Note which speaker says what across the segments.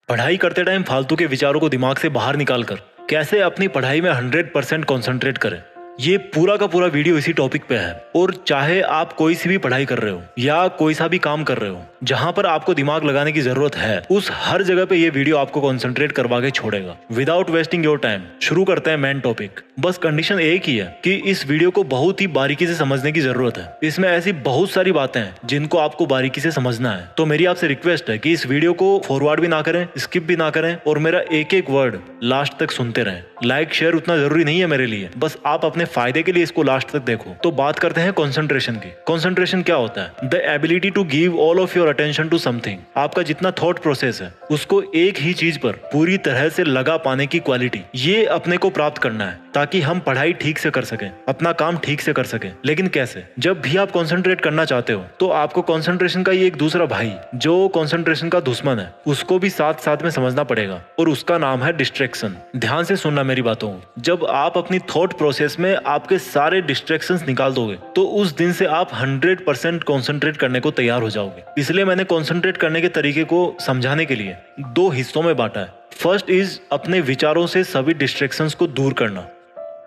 Speaker 1: पढ़ाई करते टाइम फालतू के विचारों को दिमाग से बाहर निकालकर कैसे अपनी पढ़ाई में 100% कॉन्सेंट्रेट करें, ये पूरा का पूरा वीडियो इसी टॉपिक पे है। और चाहे आप कोई सी भी पढ़ाई कर रहे हो या कोई सा भी काम कर रहे हो जहां पर आपको दिमाग लगाने की जरूरत है, उस हर जगह पे ये वीडियो आपको कॉन्सेंट्रेट करवा के छोड़ेगा। विदाउट वेस्टिंग योर टाइम शुरू करते हैं मेन टॉपिक। बस कंडीशन एक ही है कि इस वीडियो को बहुत ही बारीकी से समझने की जरूरत है। इसमें ऐसी बहुत सारी बातें हैं जिनको आपको बारीकी से समझना है। तो मेरी आपसे रिक्वेस्ट है कि इस वीडियो को फॉरवर्ड भी ना करें, स्किप भी ना करें और मेरा एक एक वर्ड लास्ट तक सुनते रहें। लाइक शेयर उतना जरूरी नहीं है मेरे लिए, बस आप अपने फायदे के लिए इसको लास्ट तक देखो। तो बात करते हैं कंसंट्रेशन की। कंसंट्रेशन क्या होता है? The ability to give all of your attention to something. आपका जितना थॉट प्रोसेस है उसको एक ही चीज पर पूरी तरह से लगा पाने की क्वालिटी, ये अपने को प्राप्त करना है ताकि हम पढ़ाई ठीक से कर सकें, अपना काम ठीक से कर सकें। लेकिन कैसे? जब भी आप कंसंट्रेट करना चाहते हो तो आपको कंसंट्रेशन का ये एक दूसरा भाई जो कंसंट्रेशन का दुश्मन है उसको भी साथ साथ में समझना पड़ेगा और उसका नाम है डिस्ट्रैक्शन। ध्यान से सुनना मेरी बातों को। जब आप अपनी थॉट प्रोसेस में आपके सारे डिस्ट्रैक्शंस निकाल दोगे तो उस दिन से आप 100% कंसंट्रेट करने को तैयार हो जाओगे। इसलिए मैंने कंसंट्रेट करने के तरीके को समझाने के लिए दो हिस्सों में बांटा है। फर्स्ट इज अपने विचारों से सभी डिस्ट्रैक्शंस को दूर करना,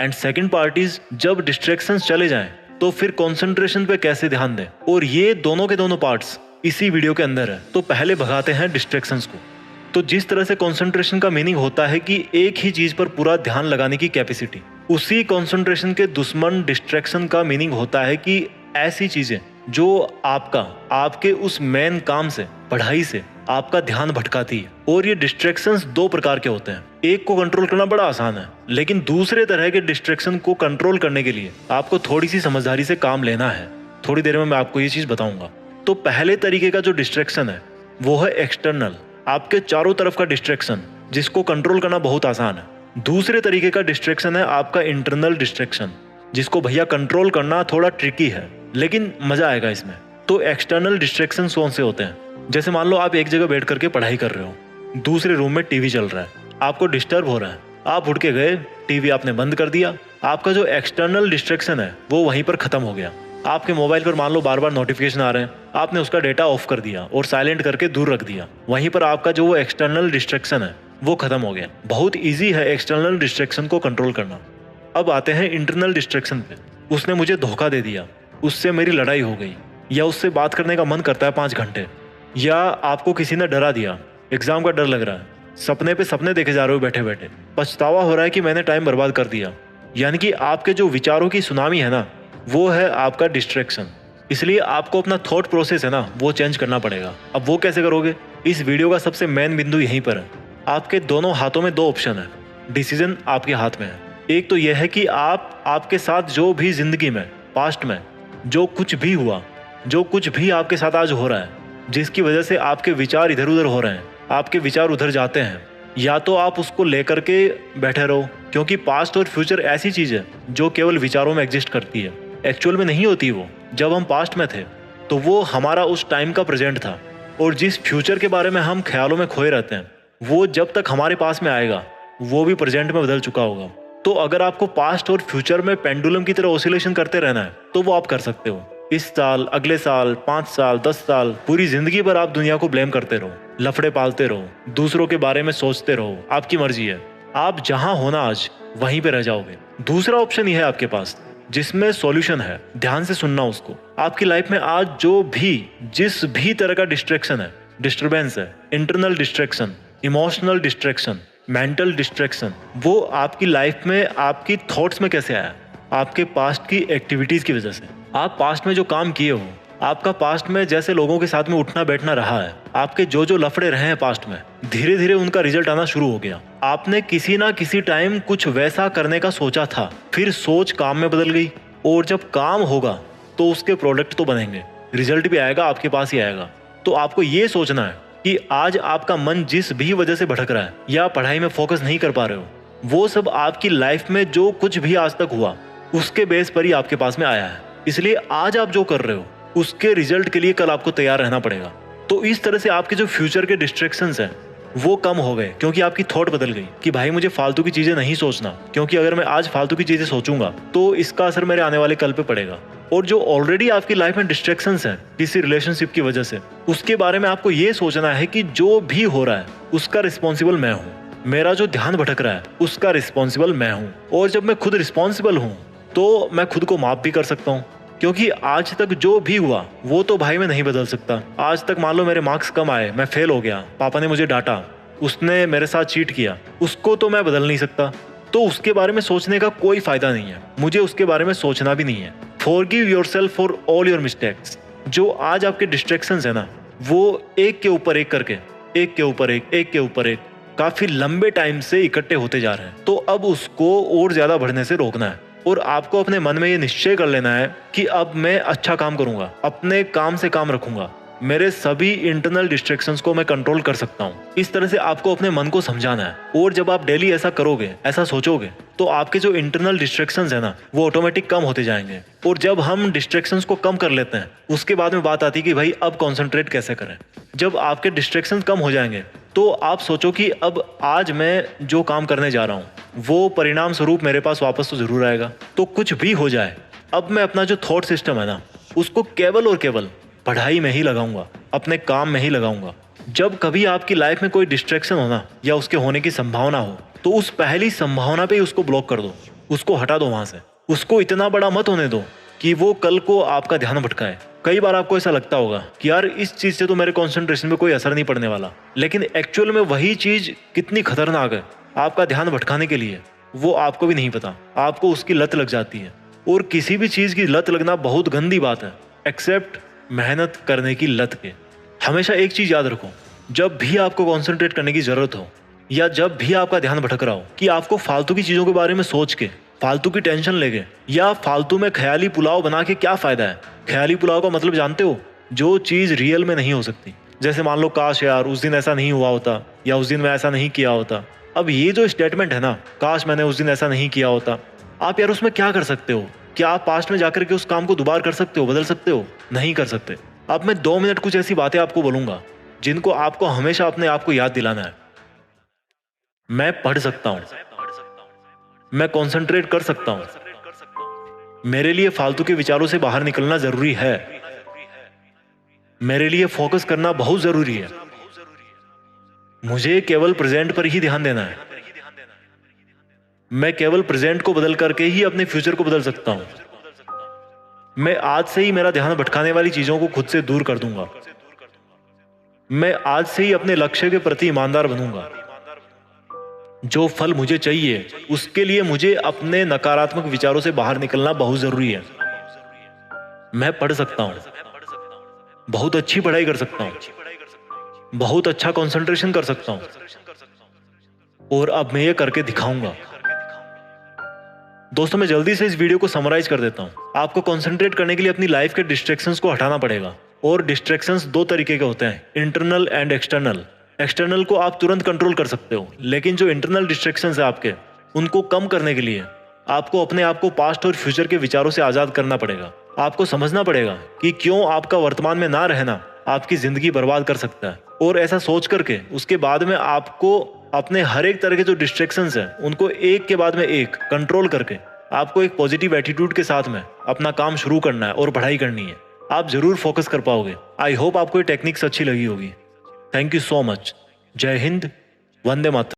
Speaker 1: एंड सेकंड पार्ट इज जब डिस्ट्रैक्शंस चले जाएं तो फिर कंसंट्रेशन पे कैसे ध्यान दें। और ये दोनों के दोनों पार्ट्स इसी वीडियो के अंदर है। तो पहले भगाते हैं डिस्ट्रैक्शंस को। तो जिस तरह से कंसंट्रेशन का मीनिंग होता है कि एक ही चीज पर पूरा ध्यान लगाने की कैपेसिटी, उसी कंसंट्रेशन के दुश्मन डिस्ट्रैक्शन का मीनिंग होता है कि ऐसी चीजें जो आपके उस मेन काम से, पढ़ाई से आपका ध्यान भटकाती है। और ये डिस्ट्रैक्शंस दो प्रकार के होते हैं। एक को कंट्रोल करना बड़ा आसान है, लेकिन दूसरे तरह के डिस्ट्रैक्शन को कंट्रोल करने के लिए आपको थोड़ी सी समझदारी से काम लेना है। थोड़ी देर में मैं आपको ये चीज बताऊंगा। तो पहले तरीके का जो डिस्ट्रैक्शन है वो है एक्सटर्नल, आपके चारों तरफ का डिस्ट्रैक्शन जिसको कंट्रोल करना बहुत आसान है। दूसरे तरीके का डिस्ट्रैक्शन है आपका इंटरनल डिस्ट्रैक्शन, जिसको भैया कंट्रोल करना थोड़ा ट्रिकी है, लेकिन मजा आएगा इसमें। तो एक्सटर्नल डिस्ट्रैक्शन कौन से होते हैं? जैसे मान लो आप एक जगह बैठ करके पढ़ाई कर रहे हो, दूसरे रूम में टीवी चल रहा है, आपको डिस्टर्ब हो रहा है, आप उठ के गए, टीवी आपने बंद कर दिया, आपका जो एक्सटर्नल डिस्ट्रैक्शन है वो वहीं पर खत्म हो गया। आपके मोबाइल पर मान लो बार बार नोटिफिकेशन आ रहे हैं, आपने उसका डेटा ऑफ कर दिया और साइलेंट करके दूर रख दिया। वहीं पर आपका जो वो एक्सटर्नल डिस्ट्रैक्शन है वो खत्म हो गया। बहुत इजी है एक्सटर्नल डिस्ट्रैक्शन को कंट्रोल करना। अब आते हैं इंटरनल डिस्ट्रैक्शन पे। उसने मुझे धोखा दे दिया, उससे मेरी लड़ाई हो गई, या उससे बात करने का मन करता है 5 घंटे, या आपको किसी ने डरा दिया, एग्जाम का डर लग रहा है, सपने पे सपने देखे जा रहे हो बैठे बैठे, पछतावा हो रहा है कि मैंने टाइम बर्बाद कर दिया। यानी कि आपके जो विचारों की सुनामी है ना, वो है आपका डिस्ट्रैक्शन। इसलिए आपको अपना थॉट प्रोसेस है ना वो चेंज करना पड़ेगा। अब वो कैसे करोगे? इस वीडियो का सबसे मेन बिंदु यहीं पर है। आपके दोनों हाथों में 2 ऑप्शन है, डिसीजन आपके हाथ में है। एक तो यह है कि आप आपके साथ जो भी जिंदगी में, पास्ट में जो कुछ भी हुआ, जो कुछ भी आपके साथ आज हो रहा है, जिसकी वजह से आपके विचार इधर उधर हो रहे हैं, आपके विचार उधर जाते हैं, या तो आप उसको लेकर के बैठे रहो, क्योंकि पास्ट और फ्यूचर ऐसी चीज है जो केवल विचारों में एग्जिस्ट करती है, एक्चुअल में नहीं होती। वो जब हम पास्ट में थे तो वो हमारा उस टाइम का प्रेजेंट था, और जिस फ्यूचर के बारे में हम ख्यालों में खोए रहते हैं वो जब तक हमारे पास में आएगा वो भी प्रेजेंट में बदल चुका होगा। तो अगर आपको पास्ट और फ्यूचर में पेंडुलम की तरह ऑसिलेशन करते रहना है तो वो आप कर सकते हो। इस साल, अगले साल, 5 साल, 10 साल, पूरी जिंदगी भर आप दुनिया को ब्लेम करते रहो, लफड़े पालते रहो, दूसरों के बारे में सोचते रहो, आपकी मर्जी है। आप जहां होना आज वहीं पे रह जाओगे। दूसरा ऑप्शन ये है आपके पास जिसमें सॉल्यूशन है। ध्यान से सुनना उसको। आपकी लाइफ में आज जो भी, जिस भी तरह का डिस्ट्रैक्शन है, डिस्टर्बेंस है, internal distraction, emotional distraction, mental distraction, वो आपकी लाइफ में आपकी थॉट्स में कैसे आया? आपके पास्ट की एक्टिविटीज की वजह से। आप पास्ट में जो काम किए हो, आपका पास्ट में जैसे लोगों के साथ में उठना बैठना रहा है, आपके जो जो लफड़े रहे हैं पास्ट में, धीरे धीरे उनका रिजल्ट आना शुरू हो गया। आपने किसी ना किसी टाइम कुछ वैसा करने का सोचा था, फिर सोच काम में बदल गई, और जब काम होगा तो उसके प्रोडक्ट तो बनेंगे, रिजल्ट भी आएगा, आपके पास ही आएगा। तो आपको ये सोचना है कि आज आपका मन जिस भी वजह से भटक रहा है या पढ़ाई में फोकस नहीं कर पा रहे हो, वो सब आपकी लाइफ में जो कुछ भी आज तक हुआ उसके बेस पर ही आपके पास में आया है। इसलिए आज आप जो कर रहे हो उसके रिजल्ट के लिए कल आपको तैयार रहना पड़ेगा। तो इस तरह से आपके जो फ्यूचर के डिस्ट्रैक्शंस हैं वो कम हो गए, क्योंकि आपकी थॉट बदल गई कि भाई मुझे फालतू की चीजें नहीं सोचना, क्योंकि अगर मैं आज फालतू की चीजें सोचूंगा तो इसका असर मेरे आने वाले कल पे पड़ेगा। और जो ऑलरेडी आपकी लाइफ में डिस्ट्रैक्शंस हैं किसी रिलेशनशिप की वजह से, उसके बारे में आपको ये सोचना है कि जो भी हो रहा है उसका रिस्पॉन्सिबल मैं हूँ। मेरा जो ध्यान भटक रहा है उसका रिस्पॉन्सिबल मैं हूँ। और जब मैं खुद रिस्पॉन्सिबल हूँ तो मैं खुद को माफ भी कर सकता हूँ, क्योंकि आज तक जो भी हुआ वो तो भाई मैं नहीं बदल सकता। आज तक मान लो मेरे मार्क्स कम आए, मैं फेल हो गया, पापा ने मुझे डांटा, उसने मेरे साथ चीट किया, उसको तो मैं बदल नहीं सकता। तो उसके बारे में सोचने का कोई फायदा नहीं है, मुझे उसके बारे में सोचना भी नहीं है। Forgive yourself for all your mistakes. जो आज आपके डिस्ट्रैक्शंस है ना, वो एक के ऊपर एक करके, एक के ऊपर एक के ऊपर एक, काफी लंबे टाइम से इकट्ठे होते जा रहे हैं। तो अब उसको और ज्यादा बढ़ने से रोकना है और आपको अपने मन में ये निश्चय कर लेना है कि अब मैं अच्छा काम करूंगा, अपने काम से काम रखूंगा, मेरे सभी इंटरनल डिस्ट्रैक्शंस को मैं कंट्रोल कर सकता हूँ। इस तरह से आपको अपने मन को समझाना है। और जब आप डेली ऐसा करोगे, ऐसा सोचोगे, तो आपके जो इंटरनल डिस्ट्रैक्शंस है ना, वो ऑटोमेटिक कम होते जाएंगे। और जब हम डिस्ट्रैक्शंस को कम कर लेते हैं, उसके बाद में बात आती है कि भाई अब कॉन्सेंट्रेट कैसे करें। जब आपके डिस्ट्रैक्शंस कम हो जाएंगे तो आप सोचो कि अब आज मैं जो काम करने जा रहा हूँ वो परिणाम स्वरूप मेरे पास वापस तो जरूर आएगा। तो कुछ भी हो जाए, अब मैं अपना जो थॉट सिस्टम है ना, उसको केवल और केवल पढ़ाई में ही लगाऊंगा, अपने काम में ही लगाऊंगा। जब कभी आपकी लाइफ में कोई डिस्ट्रैक्शन होना या उसके होने की संभावना हो, तो उस पहली संभावना पे ही उसको ब्लॉक कर दो, उसको हटा दो वहां से। उसको इतना बड़ा मत होने दो कि वो कल को आपका ध्यान भटकाए। कई बार आपको ऐसा लगता होगा कि यार इस चीज से तो मेरे कंसंट्रेशन पे कोई असर नहीं पड़ने वाला, लेकिन एक्चुअल में वही चीज कितनी खतरनाक है आपका ध्यान भटकाने के लिए, वो आपको भी नहीं पता। आपको उसकी लत लग जाती है। और किसी भी चीज की लत लगना बहुत गंदी बात है, एक्सेप्ट मेहनत करने की लत के। हमेशा एक चीज याद रखो, जब भी आपको कंसंट्रेट करने की जरूरत हो या जब भी आपका ध्यान भटक रहा हो कि आपको फालतू की चीजों के बारे में सोच के, फालतू की टेंशन लेके या फालतू में ख्याली पुलाव बना के क्या फायदा है। ख्याली पुलाव का मतलब जानते हो? जो चीज रियल में नहीं हो सकती। जैसे मान लो काश यार उस दिन ऐसा नहीं हुआ होता, या उस दिन मैं ऐसा नहीं किया होता। अब ये जो स्टेटमेंट है ना, काश मैंने उस दिन ऐसा नहीं किया होता, आप यार उसमें क्या कर सकते हो? क्या आप पास्ट में जाकर के उस काम को दोबारा कर सकते हो, बदल सकते हो? नहीं कर सकते। अब मैं 2 मिनट कुछ ऐसी बातें आपको बोलूंगा जिनको आपको हमेशा अपने आप को याद दिलाना है। मैं पढ़ सकता हूँ, मैं कंसंट्रेट कर सकता हूँ, मेरे लिए फालतू के विचारों से बाहर निकलना जरूरी है, मेरे लिए फोकस करना बहुत जरूरी है, मुझे केवल प्रेजेंट पर ही ध्यान देना है, मैं केवल प्रेजेंट को बदल करके ही अपने फ्यूचर को बदल सकता हूं, मैं आज से ही मेरा ध्यान भटकाने वाली चीजों को खुद से दूर कर दूंगा, मैं आज से ही अपने लक्ष्य के प्रति ईमानदार बनूंगा। जो फल मुझे चाहिए उसके लिए मुझे अपने नकारात्मक विचारों से बाहर निकलना बहुत जरूरी है। मैं पढ़ सकता हूं, बहुत अच्छी पढ़ाई कर सकता हूं, बहुत अच्छा कंसंट्रेशन कर सकता हूं, और अब मैं ये करके दिखाऊंगा। दोस्तों, मैं जल्दी से इस वीडियो को समराइज कर देता हूं। आपको कंसंट्रेट करने के लिए अपनी लाइफ के डिस्ट्रैक्शंस को हटाना पड़ेगा। और डिस्ट्रैक्शंस 2 तरीके के होते हैं, इंटरनल एंड एक्सटर्नल। एक्सटर्नल को आप तुरंत कंट्रोल कर सकते हो, लेकिन जो इंटरनल डिस्ट्रैक्शंस है आपके, उनको कम करने के लिए आपको अपने आप को पास्ट और फ्यूचर के विचारों से आजाद करना पड़ेगा। आपको समझना पड़ेगा कि क्यों आपका वर्तमान में ना रहना आपकी जिंदगी बर्बाद कर सकता है। और ऐसा सोच करके उसके बाद में आपको अपने हर एक तरह के जो डिस्ट्रैक्शंस हैं उनको एक के बाद में एक कंट्रोल करके आपको एक पॉजिटिव एटीट्यूड के साथ में अपना काम शुरू करना है और पढ़ाई करनी है। आप जरूर फोकस कर पाओगे। आई होप आपको ये टेक्निक्स अच्छी लगी होगी। Thank you so much. जय हिंद, वंदे मातरम।